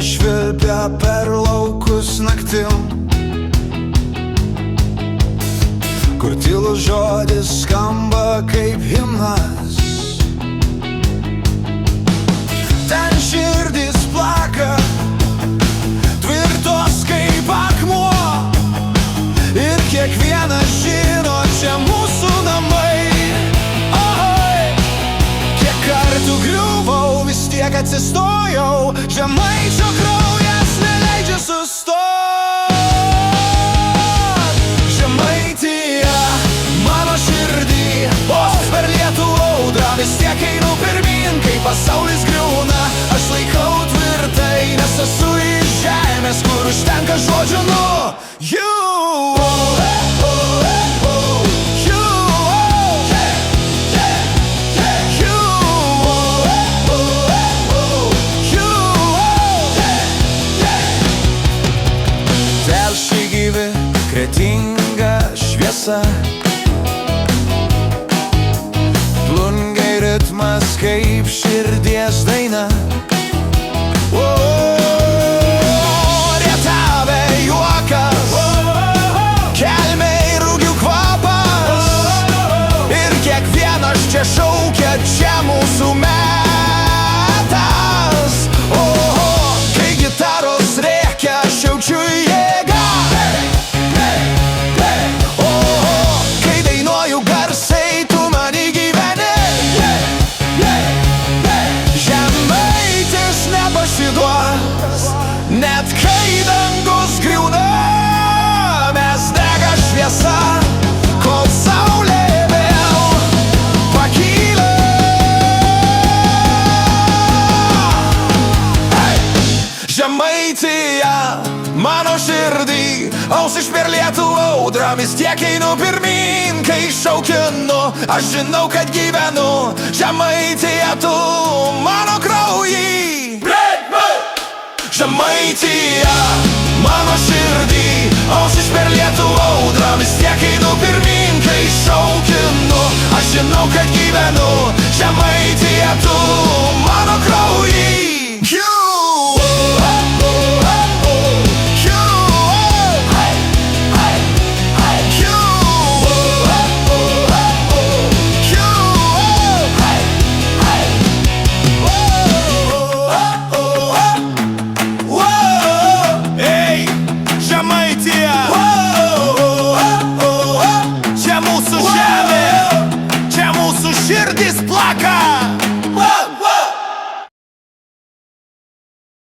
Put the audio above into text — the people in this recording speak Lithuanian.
švilpia per laukus naktim, kur tylus žodis skamba kaip himnas. Ten širdis plaka, tvirtos kaip akmuo, ir kiekvienas žino, čia mūsų namai. Kiek kartų griuvau, vis tiek atsistojau, žemaičio kraujas neleidžia sustot. Žemaitija mano širdį, vos per lietų audrą vis tiek einu pirmyn, kai pasaulis griūna. Aš laikau tvirtai, nes esu iš žemės, kur užtenka žodžių nu you. Telši gyvi, kretinga šviesa, plungiai ritmas kaip širdies daina. Rietavė juokas, kelmei rūgių kvapas, ir kiekvienas čia šaukia, čia mūsų metas. Kai gitaros rėkia, aš jaučiu jėgą. Kai dainuoju garsiai, tu man įgyveni. Žemaitis nepasiduos, net kai dangus griūna. Mes dega šviesa, kol saulė vėl pakyla. Žemaitija mano širdį, ausis per lietų audrą vis tiek einu pirmyn, kai šaukinu, aš žinau, kad gyvenu. Žemaitija tu mano kraujy. Žemaitija mano širdį, ausis per lietų audrą vis tiek einu pirmyn, kai šaukinu, aš žinau, kad gyvenu. Žemaitija tu mano kraujy. Čia mūsų žemė.